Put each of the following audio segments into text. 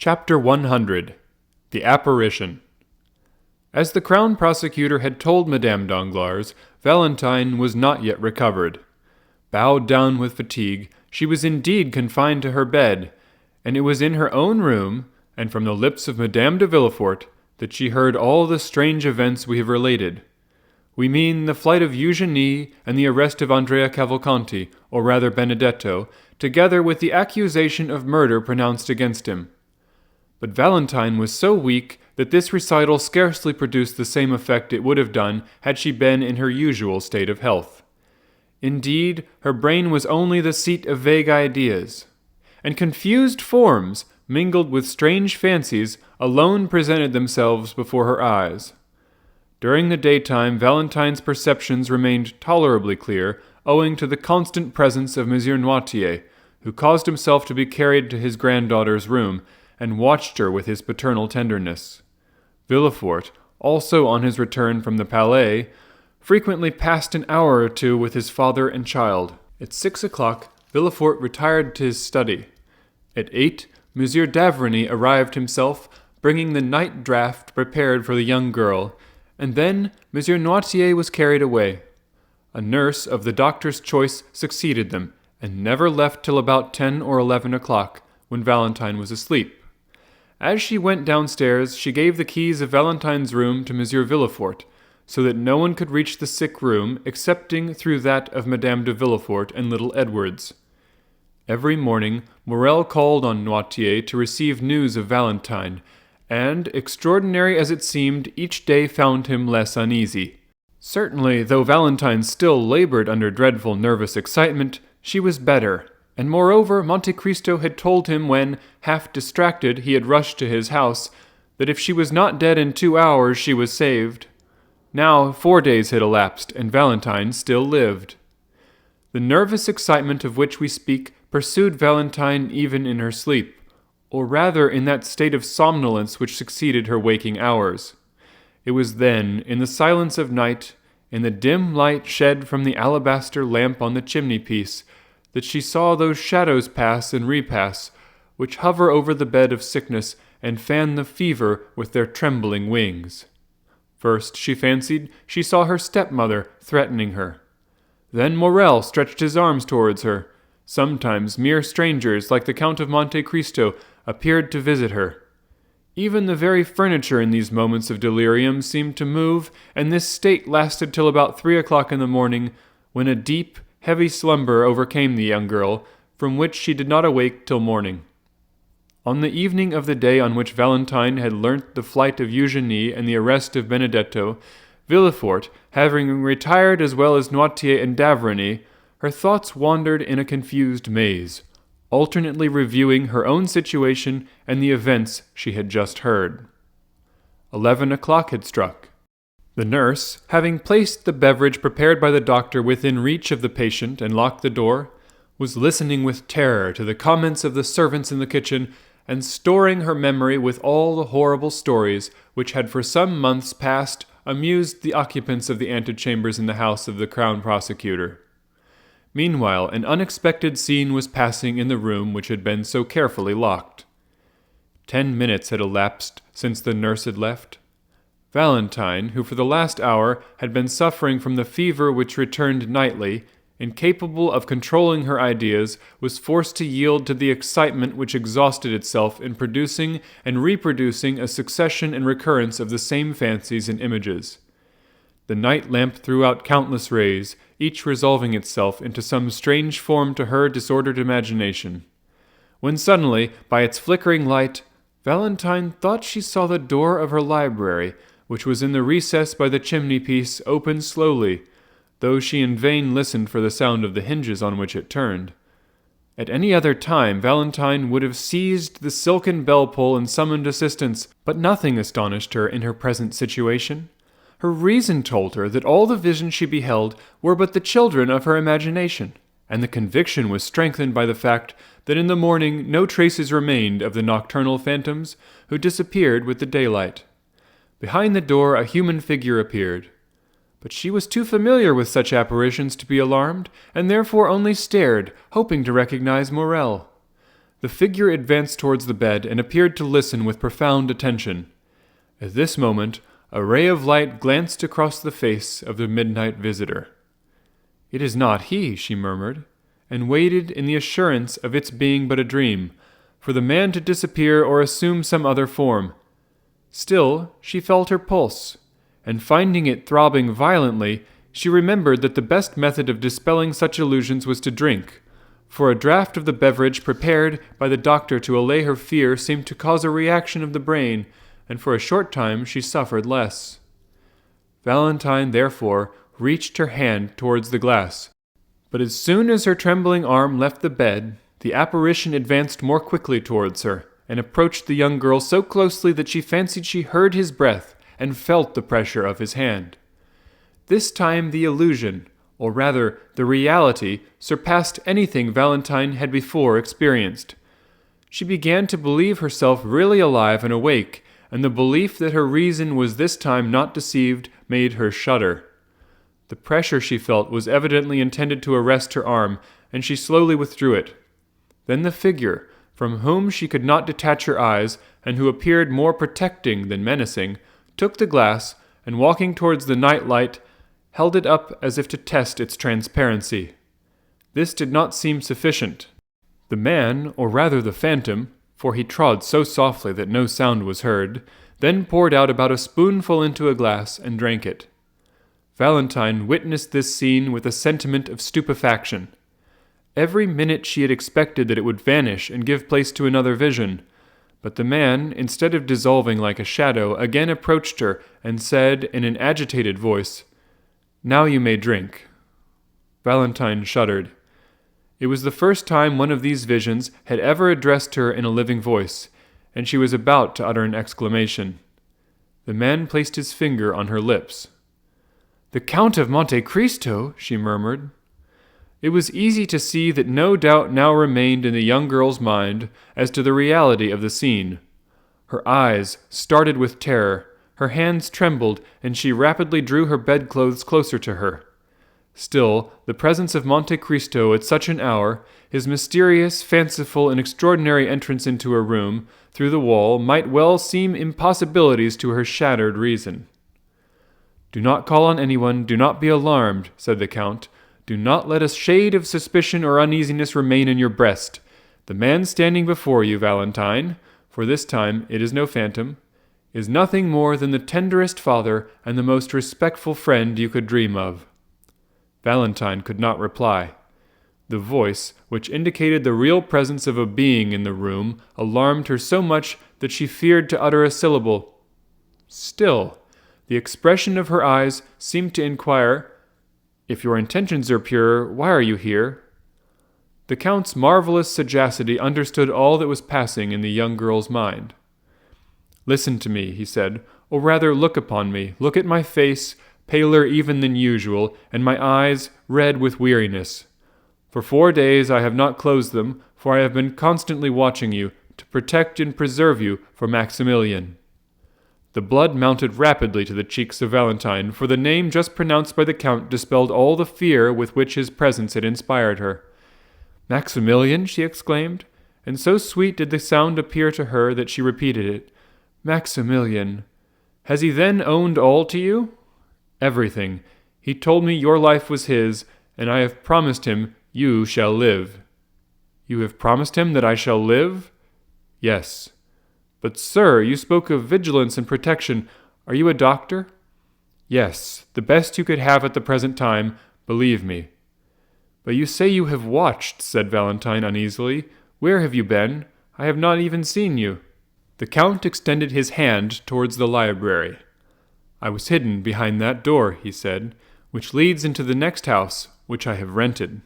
Chapter 100 The Apparition. As the Crown Prosecutor had told Madame Danglars, Valentine was not yet recovered. Bowed down with fatigue, she was indeed confined to her bed, and it was in her own room, and from the lips of Madame de Villefort, that she heard all the strange events we have related. We mean the flight of Eugénie and the arrest of Andrea Cavalcanti, or rather Benedetto, together with the accusation of murder pronounced against him. But Valentine was so weak that this recital scarcely produced the same effect it would have done had she been in her usual state of health. Indeed, her brain was only the seat of vague ideas, and confused forms, mingled with strange fancies, alone presented themselves before her eyes. During the daytime, Valentine's perceptions remained tolerably clear, owing to the constant presence of Monsieur Noirtier, who caused himself to be carried to his granddaughter's room, and watched her with his paternal tenderness. Villefort, also on his return from the Palais, frequently passed an hour or two with his father and child. At 6 o'clock, Villefort retired to his study. At 8, Monsieur d'Avrigny arrived himself, bringing the night draught prepared for the young girl, and then Monsieur Noirtier was carried away. A nurse of the doctor's choice succeeded them, and never left till about 10 or 11 o'clock, when Valentine was asleep. As she went downstairs, she gave the keys of Valentine's room to Monsieur Villefort, so that no one could reach the sick room excepting through that of Madame de Villefort and little Edwards. Every morning, Morrel called on Noirtier to receive news of Valentine, and, extraordinary as it seemed, each day found him less uneasy. Certainly, though Valentine still labored under dreadful nervous excitement, she was better, and moreover Monte Cristo had told him when, half distracted, he had rushed to his house, that if she was not dead in 2 hours she was saved. Now 4 days had elapsed, and Valentine still lived. The nervous excitement of which we speak pursued Valentine even in her sleep, or rather in that state of somnolence which succeeded her waking hours. It was then, in the silence of night, in the dim light shed from the alabaster lamp on the chimney-piece, that she saw those shadows pass and repass, which hover over the bed of sickness and fan the fever with their trembling wings. First, she fancied she saw her stepmother threatening her. Then Morrel stretched his arms towards her. Sometimes mere strangers, like the Count of Monte Cristo, appeared to visit her. Even the very furniture in these moments of delirium seemed to move, and this state lasted till about 3 o'clock in the morning, when a deep, heavy slumber overcame the young girl, from which she did not awake till morning. On the evening of the day on which Valentine had learnt the flight of Eugénie and the arrest of Benedetto, Villefort, having retired as well as Noirtier and d'Avrigny, her thoughts wandered in a confused maze, alternately reviewing her own situation and the events she had just heard. 11 o'clock had struck. The nurse, having placed the beverage prepared by the doctor within reach of the patient and locked the door, was listening with terror to the comments of the servants in the kitchen and storing her memory with all the horrible stories which had for some months past amused the occupants of the antechambers in the house of the Crown Prosecutor. Meanwhile, an unexpected scene was passing in the room which had been so carefully locked. 10 minutes had elapsed since the nurse had left. Valentine, who for the last hour had been suffering from the fever which returned nightly, incapable of controlling her ideas, was forced to yield to the excitement which exhausted itself in producing and reproducing a succession and recurrence of the same fancies and images. The night lamp threw out countless rays, each resolving itself into some strange form to her disordered imagination, when suddenly, by its flickering light, Valentine thought she saw the door of her library, which was in the recess by the chimney-piece, open slowly, though she in vain listened for the sound of the hinges on which it turned. At any other time Valentine would have seized the silken bell-pull and summoned assistance, but nothing astonished her in her present situation. Her reason told her that all the visions she beheld were but the children of her imagination, and the conviction was strengthened by the fact that in the morning no traces remained of the nocturnal phantoms who disappeared with the daylight. Behind the door a human figure appeared, but she was too familiar with such apparitions to be alarmed, and therefore only stared, hoping to recognize Morrel. The figure advanced towards the bed and appeared to listen with profound attention. At this moment, a ray of light glanced across the face of the midnight visitor. "It is not he," she murmured, and waited in the assurance of its being but a dream, for the man to disappear or assume some other form. Still, she felt her pulse, and finding it throbbing violently, she remembered that the best method of dispelling such illusions was to drink, for a draught of the beverage prepared by the doctor to allay her fear seemed to cause a reaction of the brain, and for a short time she suffered less. Valentine, therefore, reached her hand towards the glass, but as soon as her trembling arm left the bed, the apparition advanced more quickly towards her, and approached the young girl so closely that she fancied she heard his breath and felt the pressure of his hand. This time the illusion, or rather the reality, surpassed anything Valentine had before experienced. She began to believe herself really alive and awake, and the belief that her reason was this time not deceived made her shudder. The pressure she felt was evidently intended to arrest her arm, and she slowly withdrew it. Then the figure, from whom she could not detach her eyes, and who appeared more protecting than menacing, took the glass, and walking towards the night light, held it up as if to test its transparency. This did not seem sufficient. The man, or rather the phantom, for he trod so softly that no sound was heard, then poured out about a spoonful into a glass and drank it. Valentine witnessed this scene with a sentiment of stupefaction. Every minute she had expected that it would vanish and give place to another vision, but the man, instead of dissolving like a shadow, again approached her and said in an agitated voice, "Now you may drink." Valentine shuddered. It was the first time one of these visions had ever addressed her in a living voice, and she was about to utter an exclamation. The man placed his finger on her lips. "The Count of Monte Cristo," she murmured. It was easy to see that no doubt now remained in the young girl's mind as to the reality of the scene. Her eyes started with terror, her hands trembled, and she rapidly drew her bedclothes closer to her. Still, the presence of Monte Cristo at such an hour, his mysterious, fanciful, and extraordinary entrance into her room, through the wall, might well seem impossibilities to her shattered reason. "Do not call on anyone, do not be alarmed," said the Count. "Do not let a shade of suspicion or uneasiness remain in your breast. The man standing before you, Valentine, for this time it is no phantom, is nothing more than the tenderest father and the most respectful friend you could dream of." Valentine could not reply. The voice, which indicated the real presence of a being in the room, alarmed her so much that she feared to utter a syllable. Still, the expression of her eyes seemed to inquire, "If your intentions are pure, why are you here?" The Count's marvelous sagacity understood all that was passing in the young girl's mind. "Listen to me," he said, "or rather look upon me, look at my face, paler even than usual, and my eyes red with weariness. For 4 days I have not closed them, for I have been constantly watching you, to protect and preserve you for Maximilian." The blood mounted rapidly to the cheeks of Valentine, for the name just pronounced by the Count dispelled all the fear with which his presence had inspired her. "Maximilian?" she exclaimed, and so sweet did the sound appear to her that she repeated it. "Maximilian. Has he then owned all to you?" "Everything. He told me your life was his, and I have promised him you shall live." "You have promised him that I shall live?" "Yes." "But, sir, you spoke of vigilance and protection. Are you a doctor?" "Yes, the best you could have at the present time, believe me." "But you say you have watched," said Valentine uneasily. "Where have you been? I have not even seen you." The Count extended his hand towards the library. "I was hidden behind that door," he said, "which leads into the next house, which I have rented."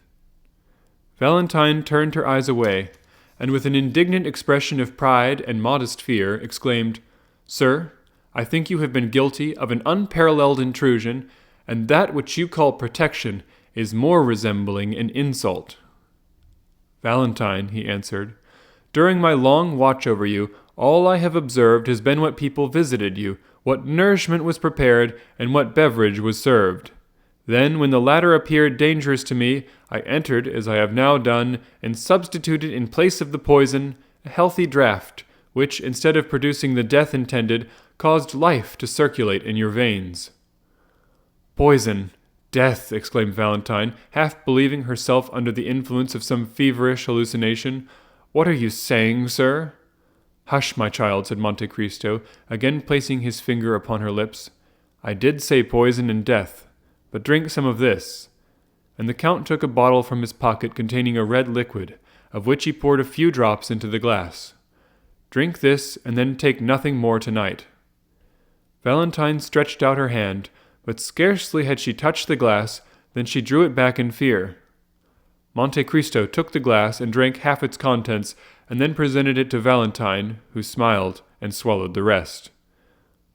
Valentine turned her eyes away, and with an indignant expression of pride and modest fear, exclaimed, "Sir, I think you have been guilty of an unparalleled intrusion, and that which you call protection is more resembling an insult." "Valentine," he answered, "during my long watch over you, all I have observed has been what people visited you, what nourishment was prepared, and what beverage was served. Then, when the latter appeared dangerous to me, I entered, as I have now done, and substituted in place of the poison a healthy draught, which, instead of producing the death intended, caused life to circulate in your veins." "Poison! Death!" exclaimed Valentine, half believing herself under the influence of some feverish hallucination. "What are you saying, sir?" "Hush, my child," said Monte Cristo, again placing his finger upon her lips. "I did say poison and death, but drink some of this." And the Count took a bottle from his pocket containing a red liquid, of which he poured a few drops into the glass. "Drink this, and then take nothing more tonight." Valentine stretched out her hand, but scarcely had she touched the glass than she drew it back in fear. Monte Cristo took the glass and drank half its contents, and then presented it to Valentine, who smiled and swallowed the rest.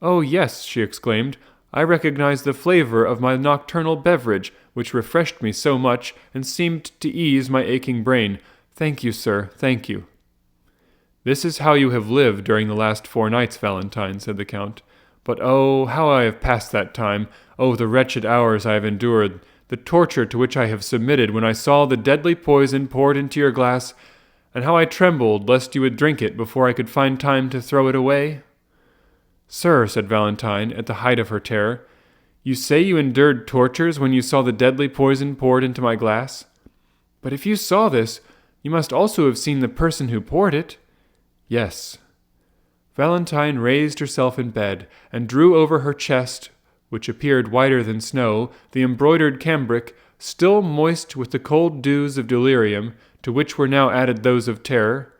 "Oh, yes," she exclaimed, "I recognize the flavor of my nocturnal beverage, which refreshed me so much and seemed to ease my aching brain. Thank you, sir, thank you." "This is how you have lived during the last 4 nights, Valentine," said the Count. "But oh, how I have passed that time! Oh, the wretched hours I have endured! The torture to which I have submitted when I saw the deadly poison poured into your glass, and how I trembled lest you would drink it before I could find time to throw it away." "Sir," said Valentine, at the height of her terror, "you say you endured tortures when you saw the deadly poison poured into my glass? But if you saw this, you must also have seen the person who poured it." "Yes." Valentine raised herself in bed, and drew over her chest, which appeared whiter than snow, the embroidered cambric, still moist with the cold dews of delirium, to which were now added those of terror.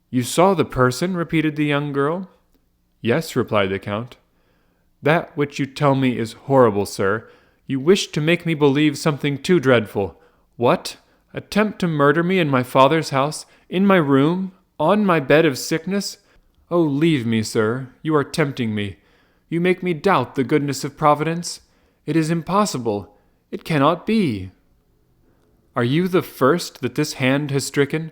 "You saw the person?" repeated the young girl. "Yes," replied the Count. "That which you tell me is horrible, sir. You wish to make me believe something too dreadful. What? Attempt to murder me in my father's house, in my room, on my bed of sickness? Oh, leave me, sir. You are tempting me. You make me doubt the goodness of Providence. It is impossible. It cannot be." "Are you the first that this hand has stricken?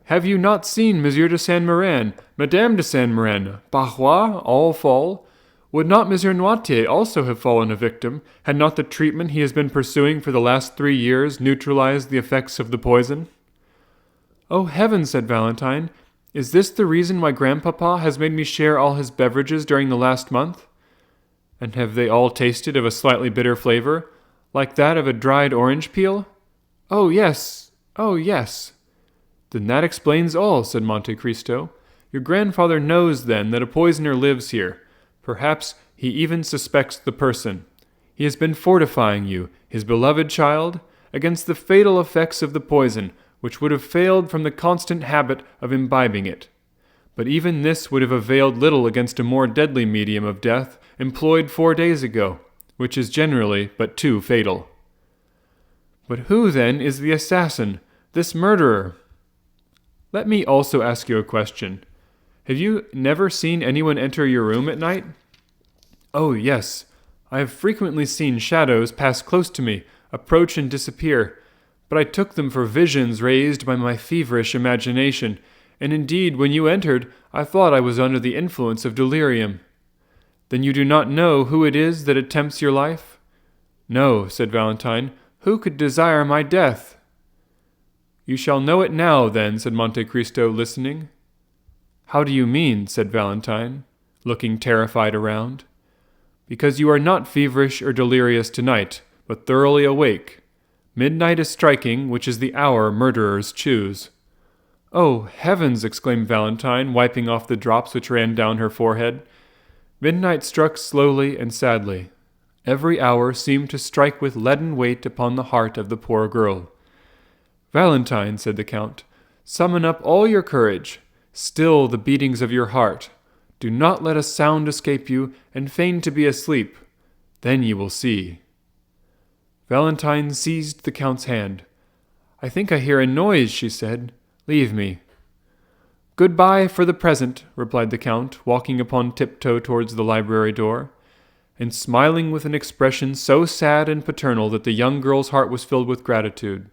Have you not seen Monsieur de Saint-Méran, Madame de Saint-Méran, Barrois, all fall? Would not Monsieur Noirtier also have fallen a victim, had not the treatment he has been pursuing for the last 3 years neutralized the effects of the poison?" "Oh, heaven," said Valentine, "is this the reason why Grandpapa has made me share all his beverages during the last month? And have they all tasted of a slightly bitter flavor, like that of a dried orange peel? Oh, yes, oh, yes." "Then that explains all," said Monte Cristo. "Your grandfather knows, then, that a poisoner lives here. Perhaps he even suspects the person. He has been fortifying you, his beloved child, against the fatal effects of the poison, which would have failed from the constant habit of imbibing it. But even this would have availed little against a more deadly medium of death employed 4 days ago, which is generally but too fatal." "But who, then, is the assassin, this murderer?" "Let me also ask you a question. Have you never seen anyone enter your room at night?" "Oh, yes. I have frequently seen shadows pass close to me, approach and disappear, but I took them for visions raised by my feverish imagination, and indeed, when you entered, I thought I was under the influence of delirium." "Then you do not know who it is that attempts your life?" "No," said Valentine. "Who could desire my death?" "You shall know it now, then," said Monte Cristo, listening. "How do you mean?" said Valentine, looking terrified around. "Because you are not feverish or delirious tonight, but thoroughly awake. Midnight is striking, which is the hour murderers choose." "Oh, heavens!" exclaimed Valentine, wiping off the drops which ran down her forehead. Midnight struck slowly and sadly. Every hour seemed to strike with leaden weight upon the heart of the poor girl. "Valentine," said the Count, "summon up all your courage. Still the beatings of your heart. Do not let a sound escape you, and feign to be asleep. Then you will see." Valentine seized the Count's hand. "I think I hear a noise," she said. "Leave me." "Goodbye for the present," replied the Count, walking upon tiptoe towards the library door, and smiling with an expression so sad and paternal that the young girl's heart was filled with gratitude.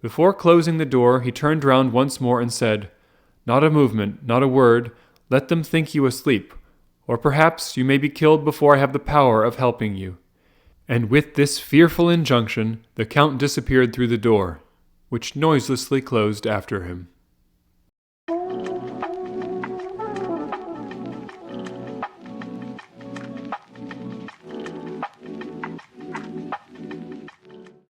Before closing the door, he turned round once more and said, "Not a movement, not a word. Let them think you asleep, or perhaps you may be killed before I have the power of helping you. And with this fearful injunction, the Count disappeared through the door, which noiselessly closed after him.